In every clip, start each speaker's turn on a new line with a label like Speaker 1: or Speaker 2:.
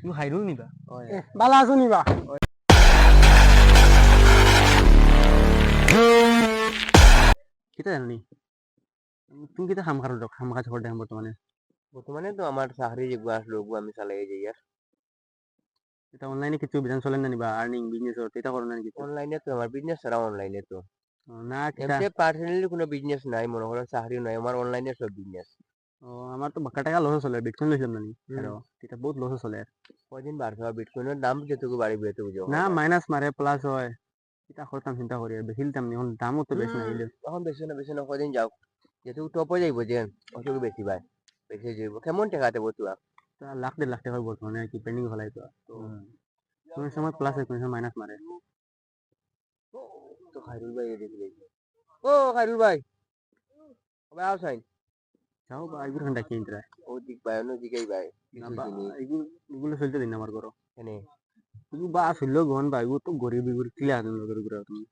Speaker 1: তুমি খাইরুল নিবা
Speaker 2: বালা আছো নিবা
Speaker 1: কিতা জানি তুমি কিতা খাম খারো খাম কাজ করে দেখেন
Speaker 3: বর্তমানে তো আমার চাকরি যেগুলো আসলো ওগুলো আমি চালাই যাই আর
Speaker 1: এটা অনলাইনে কিছু বিধান চলেন না নিবা আর্নিং বিজনেস এটা করো না কিছু
Speaker 3: অনলাইনে তো আমার বিজনেস ছাড়া অনলাইনে তো
Speaker 1: না কিতা
Speaker 3: এমনি পার্সোনালি কোনো বিজনেস নাই মনে করো চাকরিও নাই আমার অনলাইনে সব বিজনেস
Speaker 1: ও আমার তো বাক্কা টাকা লস চলে বিটকয়েন লইছিলাম না আর এটা বহুত লস চলে
Speaker 3: কদিন বাড়ছে বিটকয়েনের দাম যেটুকু বাড়িবে এটুকু
Speaker 1: না মাইনাস মারে প্লাস হয় এটা করতাম চিন্তা করি আর বেশি দাম এখন দামও তো বেশি নাই
Speaker 3: এখন বেশি না কদিন যাও যেটুকু টপ হয়ে যাইব যে অতটুকু বেশি ভাই বেশি যাইব কেমন টাকা দেবো তুই
Speaker 1: লাখ 1.5 লাখ টাকা বর্তমানে আর কি পেন্ডিং ফেলাই তো কোন সময় প্লাস হয় কোন সময় মাইনাস মারে
Speaker 3: তো খাইরুল ভাই দেখলে ও খাইরুল ভাই কবে আও সাইন
Speaker 1: যাও বা এগুলো ঘন্টা কি ইন্টারে
Speaker 3: ও দিক ভাই অন্য দিকেই ভাই
Speaker 1: এগুলো চলতে দিন আমার করো
Speaker 3: এনে
Speaker 1: এগুলো বা আসলে গন বা এগুলো তো গরিব এগুলো কিলা আছেন লগের গুড়া তুমি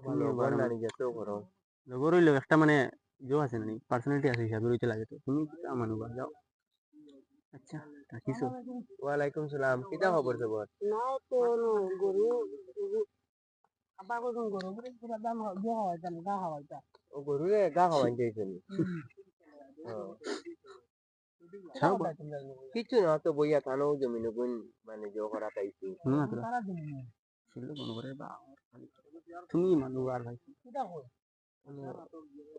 Speaker 3: ভালো বল না নিজে তো করো
Speaker 1: লগর হইলো একটা মানে জো আছে না পার্সোনালিটি আছে হিসাবে রইতে লাগে তো তুমি মানু বা যাও আচ্ছা রাখিছো
Speaker 3: ওয়ালাইকুম সালাম কিটা খবর খবর
Speaker 2: না তো গরু আবা গরু গরু পুরা দাম হয় দাম গা হয়
Speaker 3: ও গরু রে গা খাওয়াই যাইছেন কিছু না তো বইয়া থানো জমিনে গুণ মানে জো করা পাইছি
Speaker 1: তুমি মানু আর ভাই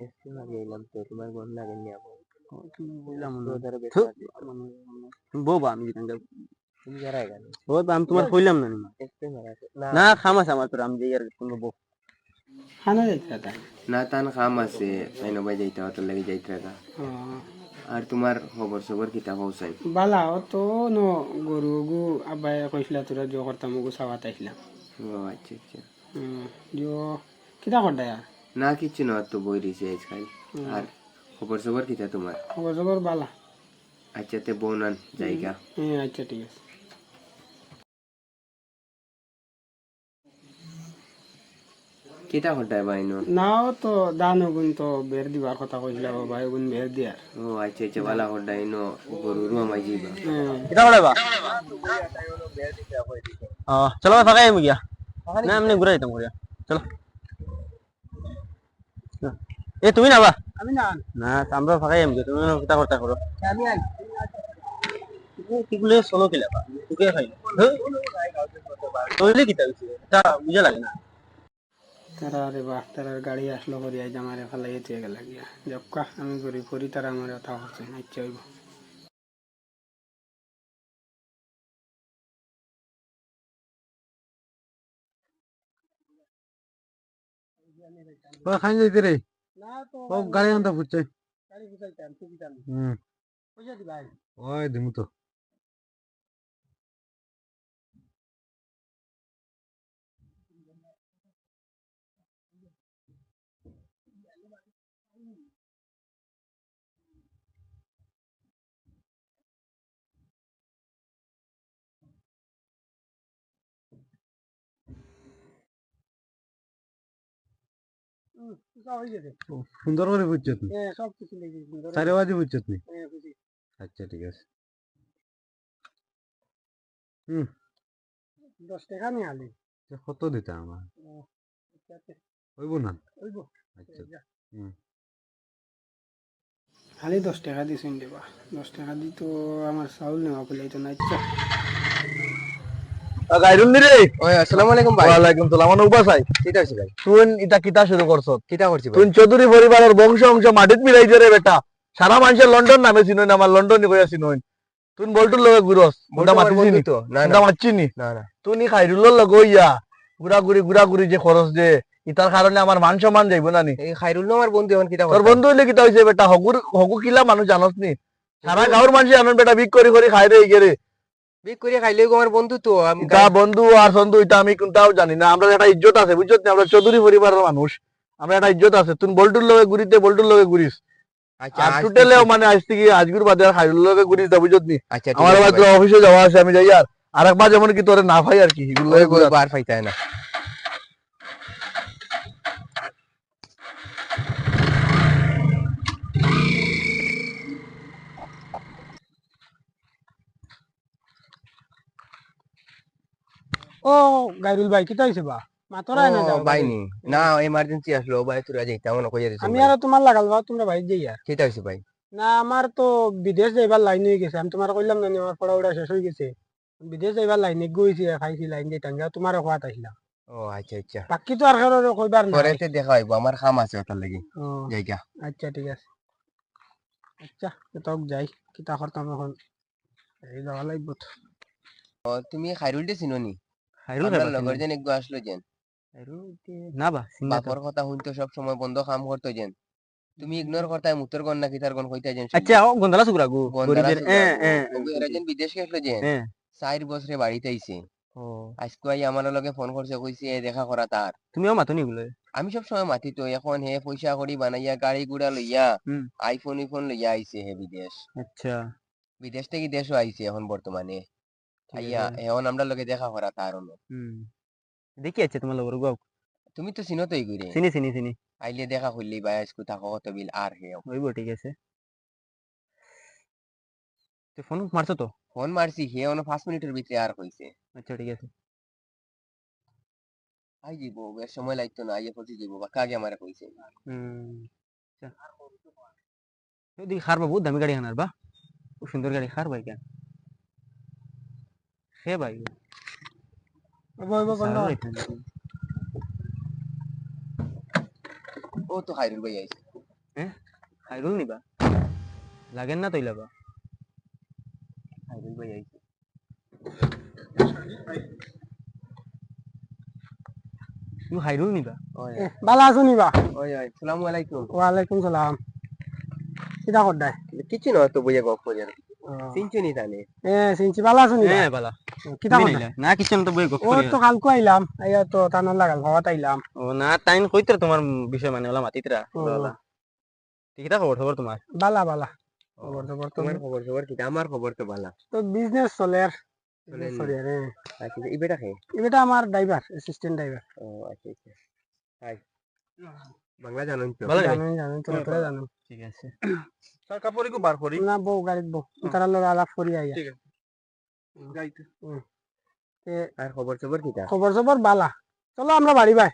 Speaker 3: এসে লাগে এলাম তো তোমার গন লাগে নি আপু
Speaker 1: তুমি বউবা আমি
Speaker 3: তুমি যারা এখানে
Speaker 1: ওই আমি তোমার কইলাম না
Speaker 3: এসে মারা
Speaker 1: না খামাস আমার তোর আমি যাই আর তুমি বউ
Speaker 2: খানা যাইতা তা
Speaker 3: না তান খাম আছে সাইনো ভাই যাইতা হতো লাগি যাইতা তা আর তোমার খবর সবর কিতা হউসাই
Speaker 2: বালা ও তো নো গরু গু আবাই কইছিলা তোরা জো করতাম গু সাওয়াত আইছিলাম
Speaker 3: ও আচ্ছা আচ্ছা
Speaker 2: জো কিটা করদা
Speaker 3: না কিছু না তো বই রিসে আজকাল আর খবর সবর কিতা তোমার
Speaker 2: খবর খবর বালা
Speaker 3: আচ্ছা তে বোনান জায়গা
Speaker 2: আচ্ছা ঠিক আছে
Speaker 3: কিতা হটাই বাইনো
Speaker 2: নাও তো দানো গুণ তো বের দিবার কথা কইছিলা ভাই গুণ বের দিয়া
Speaker 3: ও আচ্ছা আচ্ছা বালা হটাই নো গরু রুমা যাইবা
Speaker 1: কিটা বড়াইবা চলো ফাঁকাই আমি গিয়া না এমনি ঘুরে যেতাম ঘুরিয়া চলো এ তুমি না বা
Speaker 2: আমি না
Speaker 1: না আমরা ফাঁকাই আমি তুমি কিতা করতে করো
Speaker 2: আমি আই
Speaker 1: কিগুলো সলো খেলা বা তুকে খাই তইলে কিতা হইছে এটা বুঝা লাগে না
Speaker 2: তারা রে বাহ তারার গাড়ি আসলো করি আজ আমার ফেলাই দিয়ে গেল গিয়া জক্কা আমি করি করি তারা আমার কথা হচ্ছে আচ্ছা হইব
Speaker 4: খাই যাইতে রে
Speaker 2: না তো
Speaker 4: ও গাড়ি আনতে বুঝছে
Speaker 2: গাড়ি বুঝাইতাম তুই কি জানি পয়সা দিবা
Speaker 4: ওই দিমু তো সুন্দর করে বুঝছো তুমি
Speaker 2: সব কিছু লেগে সুন্দর
Speaker 4: 4 বাজে বুঝছো তুমি
Speaker 2: বুঝি
Speaker 4: আচ্ছা ঠিক আছে
Speaker 2: 10 টাকা নিয়ে আলি
Speaker 4: কত দিতে আমার হইব না
Speaker 2: হইব
Speaker 4: আচ্ছা
Speaker 2: খালি 10 টাকা দিছেন দেবা 10 টাকা দি তো আমার চাউল নেওয়া পেলাই তো না ইচ্ছা
Speaker 4: গাইরুন রে
Speaker 3: ওই আসসালামু আলাইকুম ভাই
Speaker 4: ওয়ালাইকুম সালাম অনুবা ভাই
Speaker 3: কিটা হইছে ভাই
Speaker 4: তুই এটা কিতা শুরু করছ
Speaker 3: কিটা করছি ভাই
Speaker 4: তুই চৌধুরী পরিবারের বংশ অংশ মাটিত মিলাইছে রে বেটা সারা মানুষের লন্ডন নামে চিনই আমার লন্ডনই কইয়া চিনই তুই বল্টুর লগে ঘুরস মোটা মাতিছিনি
Speaker 3: তো না
Speaker 4: মোটা মাতিছিনি
Speaker 3: না না
Speaker 4: তুই খাইরুলর লগে হইয়া ঘুরাঘুরি যে খরচ যে ইতার কারণে আমার মান সম্মান যাইব না নি
Speaker 3: এই খাইরুল আমার বন্ধু এখন কিটা
Speaker 4: তোর বন্ধু হইলে কিতা হইছে বেটা হগু কিলা মানুষ জানস নি সারা গাঁওর মানুষ জানন বেটা বিক করি খাই রে ইগে রে
Speaker 3: বিক করে খাইলে আমার বন্ধু তো আমি
Speaker 4: তা বন্ধু আর সন্ধু এটা আমি কোনটাও জানি না আমরা একটা ইজ্জত আছে বুঝছত না আমরা চৌধুরী পরিবারের মানুষ আমরা একটা ইজ্জত আছে তুই বল্টুর লগে বল্টুর লগে ঘুরিস
Speaker 3: আচ্ছা
Speaker 4: আর টুটেলেও মানে আজ থেকে আজগুর বাদে আর খাইরুল লগে ঘুরিস না বুঝছত নি
Speaker 3: আচ্ছা
Speaker 4: আমার আবার অফিসে যাওয়া আছে আমি যাই আর একবার যেমন কি তোরে না পাই আর কি এগুলো
Speaker 3: বার পাইতায় না
Speaker 2: ও গাইরুল ভাই কিতা হইছে বা মাতরাই না যাও
Speaker 3: বাইনি না এমার্জেন্সি আসলো ভাই তোরা যাইতাম না কইয়া দিছি
Speaker 2: আমি আর তোমার লাগাল বা তোমরা ভাই যাই আর
Speaker 3: সেটা হইছে ভাই
Speaker 2: না আমার তো বিদেশ যাইবার লাইন হয়ে গেছে আমি তোমার কইলাম না আমার পড়াউড়া শেষ হয়ে গেছে বিদেশ যাইবার লাইনে গইছি খাইছি লাইন যেতাম তোমার খোয়াত আসলাম
Speaker 3: ও আচ্ছা আচ্ছা
Speaker 2: বাকি তো আর কারো কইবার না
Speaker 3: পরেতে দেখা হইব আমার কাম আছে ওটার লাগি
Speaker 2: ও
Speaker 3: জায়গা
Speaker 2: আচ্ছা ঠিক আছে আচ্ছা তক যাই কিতা করতাম এখন এই যাওয়া লাগবে তো।
Speaker 3: তুমি খাইরুলতে চিনোনি
Speaker 1: খাইরুল
Speaker 3: আমার
Speaker 1: খাইবা
Speaker 3: লগর যেন একটু আসলো যেন
Speaker 1: না বা চিনি না তো।
Speaker 3: বাপর কথা শুনতো সব সময় বন্ধ কাম করতো যেন তুমি ইগনোর করতাই মুতর গন না কিতার গন কইতা যেন
Speaker 1: আচ্ছা ও গন্ডালা সুগরা গো গরিবের
Speaker 3: এরা যেন বিদেশ গেছিল যেন
Speaker 1: হ্যাঁ
Speaker 3: 4 বছরে বাড়িতে আইছে
Speaker 1: ও
Speaker 3: আজকে আই আমার লগে ফোন করছে কইছে এ দেখা করা তার
Speaker 1: তুমিও মাতনি বলে
Speaker 3: আমি সব সময় মাতি তো এখন হে পয়সা করি বানাইয়া গাড়ি গুড়া লইয়া
Speaker 1: হুম
Speaker 3: আইফোন লইয়া আইছে হে বিদেশ
Speaker 1: আচ্ছা
Speaker 3: বিদেশ থেকে দেশও আইছে এখন বর্তমানে
Speaker 1: ঠিক
Speaker 3: আইয়া
Speaker 1: আছে
Speaker 3: এখন আমরা লগে দেখা করা তার হলো
Speaker 1: হুম দেখি আছে তোমার লগর গো
Speaker 3: তুমি তো চিনো তো এগুরে
Speaker 1: চিনি চিনি চিনি
Speaker 3: আইলে দেখা করলি ভাই আজকে থাকো কত বিল আর হে
Speaker 1: হইব ঠিক আছে তো ফোন মারছো তো
Speaker 3: ফোন মারছি হে অন 5 মিনিটের ভিতরে আর কইছে
Speaker 1: আচ্ছা ঠিক আছে
Speaker 3: আই যাইবো বেশ সময় লাগতো না আইয়া পৌঁছে যাইবো বা কাগে আমারে কইছে
Speaker 1: আচ্ছা দেখি খার বহুত দামি গাড়ি আনার বা খুব সুন্দর গাড়ি খার ভাই কেন সে ভাই সারা এখানে।
Speaker 3: ও তো খাইরুল ভাই আইছে
Speaker 1: খাইরুল নিবা লাগেন না তৈলাবা
Speaker 3: খাইরুল ভাই আইছে
Speaker 1: তুমি খাইরুল নিবা
Speaker 3: ওই
Speaker 2: ভালো আছো নিবা
Speaker 3: ওই আসসালামু আলাইকুম
Speaker 2: ওয়ালাইকুম সালাম কিতা করদাই
Speaker 3: কিছু না তো বইয়া গপ করি আর চিনছো নি জানে
Speaker 2: সিনচি ভালো আছো নিবা
Speaker 1: হ্যাঁ বালা
Speaker 2: কিতা
Speaker 1: তুমি
Speaker 2: করদাই
Speaker 1: নাইলা না কিছু না তো বই গপ
Speaker 2: ও
Speaker 1: করি
Speaker 2: তো কালকে আইলাম আইয়া তো টানার লাগাল ভাবাত আইলাম
Speaker 1: ও না টাইম কইতরা তোমার বিষয় মানে ওলা মাতিতরা
Speaker 2: ও।
Speaker 1: ওলা ঠিকটা খবর তোমার
Speaker 2: বালা বালা খবর খবর তো
Speaker 3: তোমার খবর কি আমার খবর তো ভালো
Speaker 2: তো বিজনেস চলে আর
Speaker 3: চলে নি।
Speaker 2: সরি আরে
Speaker 3: আচ্ছা এই বেটা কে
Speaker 2: এটা আমার ড্রাইভার অ্যাসিস্ট্যান্ট ড্রাইভার
Speaker 3: ও আচ্ছা আচ্ছা হাই বাংলা জানেন তো
Speaker 1: ভালো
Speaker 2: জানেন জানেন তো তোরা জানো
Speaker 1: ঠিক আছে
Speaker 4: তার কাপড় একটু বার করি
Speaker 2: না বউ গাড়িত বউ তারা লোক আলাপ করি আইয়া
Speaker 4: ঠিক আছে যাইতে
Speaker 3: আর খবর কিটা
Speaker 2: খবর খবর বালা চলো আমরা বাড়ি ভাই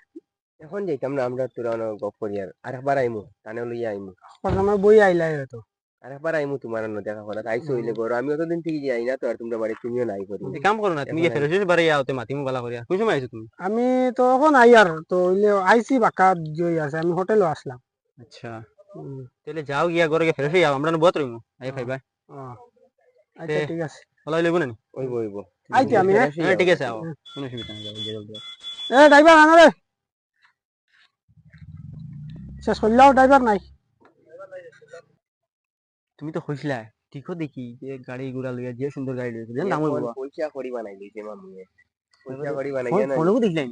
Speaker 3: এখন যাইতাম না আমরা তোরা গপ করি আর আরেকবার আইমু তানে লইয়া আইমু
Speaker 2: আমার বই আইলাই হয়তো
Speaker 3: আরেকবার আইমু তোমার অন্য দেখা করা আইসো হইলে বড় আমি অতদিন থেকে যাই না তো আর তোমরা বাড়ি তুমিও নাই করি
Speaker 1: এক কাম করো না তুমি
Speaker 3: এখন
Speaker 1: ফেরোজ বাড়ি আওতে মাতিমু বালা করিয়া কোন সময় আইছো তুমি
Speaker 2: আমি তো এখন আই আর তো হইলে আইসি বাক্কা জই আছে আমি হোটেলও আসলাম
Speaker 1: আচ্ছা
Speaker 2: হুম,
Speaker 1: তাহলে যাও গিয়া ঘরে গিয়ে ফেরোজ আও আমরা বহুত রইমু আই খাইবা
Speaker 2: ও, আচ্ছা
Speaker 1: তে-
Speaker 2: ঠিক আছে
Speaker 1: বলা লইব না
Speaker 3: ওইব ওইব
Speaker 2: আইতে আমি হ্যাঁ
Speaker 1: হ্যাঁ ঠিক আছে আও কোনো অসুবিধা নাই যাও গিয়ে জলদি আও।
Speaker 2: এ ড্রাইভার আনো রে শেষ করলাও ড্রাইভার নাই
Speaker 1: তুমি তো কইছিলা ঠিকও দেখি যে গাড়ি ঘোড়া লইয়া যে সুন্দর গাড়ি লইছে জান দাম হইব
Speaker 3: পয়সা করি বানাই দিয়েছে মামুয়ে পয়সা করি বানাইয়া না
Speaker 1: ফোনও দেখলাম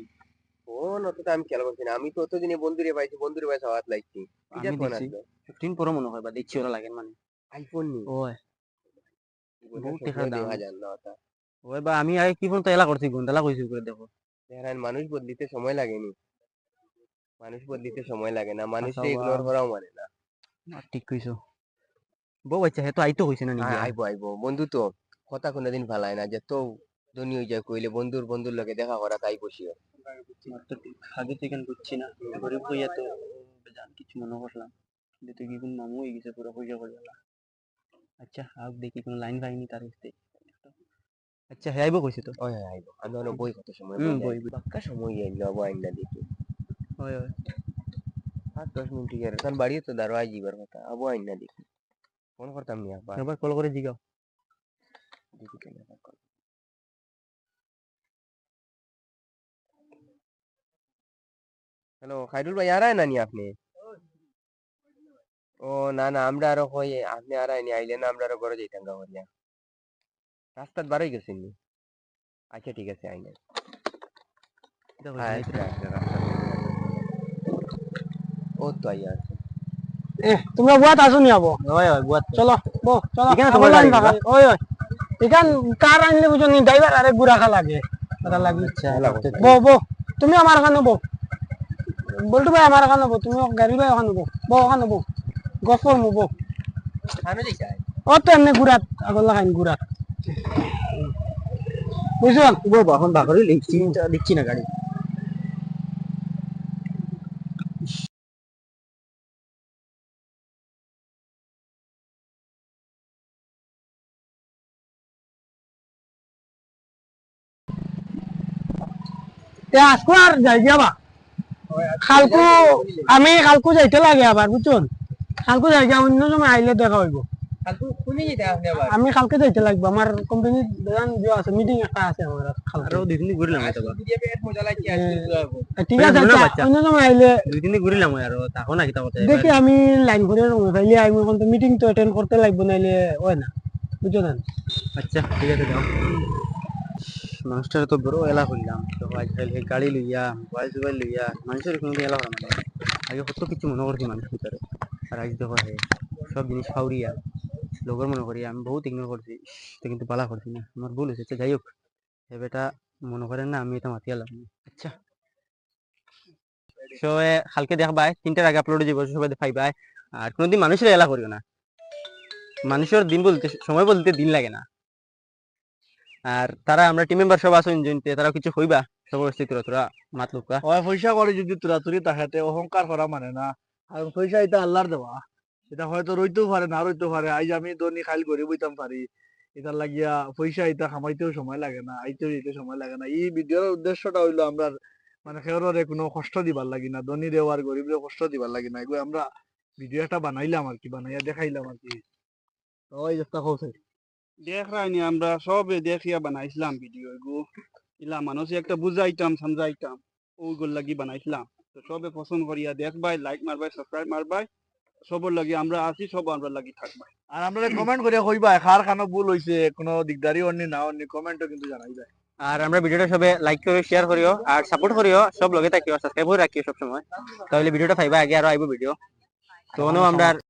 Speaker 3: ফোন অত তো আমি খেয়াল করছি না আমি তো অতদিনে বন্ধুরে পাইছি বন্ধুরে পাইছি হাত লাগছি
Speaker 1: আমি দেখছি 15 পরে মনে হয় বা দেখছি ওরা লাগে মানে
Speaker 3: আইফোন নি
Speaker 1: ওই বহুত টাকার দাম।
Speaker 3: দেখা যান না ওটা
Speaker 1: ওই বা আমি আগে কি ফোন তো এলা করছি গুন্ডালা কইছি করে দেখো
Speaker 3: দেখেন মানুষ বদলিতে সময় লাগেনি মানুষ বদলিতে সময় লাগে না মানুষকে
Speaker 1: আচ্ছা,
Speaker 3: ইগনোর করাও মানে না
Speaker 1: ঠিক কইছো বউ আচ্ছা হে তো আইতো কইছে না নিজে
Speaker 3: আইবো আইবো বন্ধু তো কথা কোনোদিন ভালাই না যে তো ধনী হয়ে যায় কইলে বন্ধুর লগে দেখা করা তাই বসিও
Speaker 1: তোমার তো আগে থেকে বুঝছি না গরিব হইয়া তো জান কিছু মনে করলাম কিন্তু তুই কি কোন মামু হয়ে গেছে পুরো পয়সা করে গেলা আচ্ছা আগ দেখি কোন লাইন পাইনি তার হইতে আচ্ছা হে আইবো কইছে তো
Speaker 3: ওই আইবো আমি অনেক বই কত সময়
Speaker 1: বই
Speaker 3: পাক্কা সময় আইলো আবো আইনা দেখি
Speaker 1: ওই ওই
Speaker 3: 5-10 মিনিট গেলে তখন বাড়ি তো দাঁড়াই যাবার কথা আবো আইনা দেখি ফোন করতাম নি আবার
Speaker 1: একবার কল করে জিগাও
Speaker 3: দেখি কেন কল হ্যালো খাইরুল ভাই আর না নি আপনি ও না না আমরা আরো কই আপনি আর আইনি আইলে না আমরা আরো ঘরে যাইতাম গাওয়ারিয়া রাস্তাত বারই গেছেন নি আচ্ছা ঠিক আছে আইনা
Speaker 1: দেখো
Speaker 3: আচ্ছা আচ্ছা রাস্তাত ও তো আইয়া আছে
Speaker 2: এ তোমরা বুয়াত আসো নি আবো
Speaker 1: ওই ওই বুয়াত
Speaker 2: চলো বো চলো
Speaker 1: এখানে
Speaker 2: আবার
Speaker 1: তোমার
Speaker 2: লাইন
Speaker 1: গাড়ি
Speaker 2: ভাগাই। ওই ওই এখান কার আনলে বুঝো নি ড্রাইভার আরে গুড়া খা লাগে ওটা লাগি বো বো তুমি আমার ওখানে বো বলটু ভাই আমার ওখানে বো তুমি গাড়ি ভাই ওখানে বো বো ওখানে বো গফর মু বো
Speaker 3: খানো যাইছে
Speaker 2: ও তো এমনি গুড়াত আগর লাগাইন গুড়াত বুঝছেন
Speaker 1: এখন বাকরি লিখছি না গাড়ি।
Speaker 2: আজকে আর যাই যাবা কালকু আমি কালকু যাইতে লাগে আবার বুঝছেন কালকু যাই যা অন্য সময় আইলে দেখা হইব আমি কালকে যাইতে লাগবে আমার কোম্পানির আছে মিটিং একটা আছে আমার কালকে
Speaker 1: আরো 2 দিন ঘুরলাম হয়তো বা।
Speaker 2: ঠিক আছে আচ্ছা, অন্য সময় আইলে
Speaker 1: 2 দিন ঘুরলাম আর তখন নাকি তা কথা।
Speaker 2: দেখি আমি লাইন করে রুমে ফাইলে আমি এখন তো মিটিং তো অ্যাটেন্ড করতে লাগবে নাইলে হয় না বুঝছেন
Speaker 1: আচ্ছা ঠিক আছে যাও। মানুষটার তো বড় এলা হইলাম তো আজকাল গাড়ি লইয়া মোবাইল লইয়া মানুষের কোনো এলা হলাম না। আগে কত কিছু মনে করছি মানুষের ভিতরে আর আজ দেখো হে সব জিনিস ফাউরিয়া লোকের মনে করি আমি বহুত ইগনোর করছি তো কিন্তু বালা করছি না আমার ভুল হয়েছে যাই হোক হে বেটা মনে করেন না আমি এটা মাতি আলাম। আচ্ছা সো কালকে দেখবাই 3টার আগে আপলোড দিব সবাই পাইবাই আর কোনোদিন মানুষের এলা করিও না মানুষের দিন বলতে সময় বলতে দিন লাগে না আর তারা আমরা টিম মেম্বার সব আছেন জনতে তারা কিছু হইবা সব স্থিতি তোরা মাত লুকা
Speaker 4: ওই পয়সা করে যদি তুরাতুরি তাহাতে অহংকার করা মানে না আর পয়সা এটা আল্লাহর দেওয়া এটা হয়তো রইতেও পারে না রইতেও পারে আজ আমি দনি খাইল করে বইতাম পারি এটা লাগিয়া পয়সা এটা খামাইতেও সময় লাগে না আইতেও যেতে সময় লাগে না এই ভিডিওর উদ্দেশ্যটা হইলো আমরা মানে কেউরে কোনো কষ্ট দিবার লাগি না ধনী দেওয়ার গরিবরে কষ্ট দিবার লাগি না এগুলো আমরা ভিডিও একটা বানাইলাম আর কি বানাইয়া দেখাইলাম আর কি ওই একটা হোসে
Speaker 5: দেখ রাইনি আমরা সবে দেখিয়া বানাইছিলাম ভিডিও গো ইলা মানুষ একটা বুঝাইতাম সমঝাইতাম ওইগুলো লাগি বানাইছিলাম তো সবে পছন্দ করিয়া দেখবাই লাইক মারবাই সাবস্ক্রাইব মারবাই সবর লাগি আমরা আছি সব আমরা লাগি থাকবাই
Speaker 4: আর আমরা কমেন্ট করে কইবা কার খানো ভুল হইছে কোনো দিকদারি অন্য না অন্য কমেন্টও কিন্তু জানাইবা
Speaker 1: আর আমরা ভিডিওটা সবে লাইক করে শেয়ার করিও আর সাপোর্ট করিও সব লগে থাকিও সাবস্ক্রাইব করে রাখিও সব সময় তাহলে ভিডিওটা পাইবা আগে আরো আইবো ভিডিও তো আমরা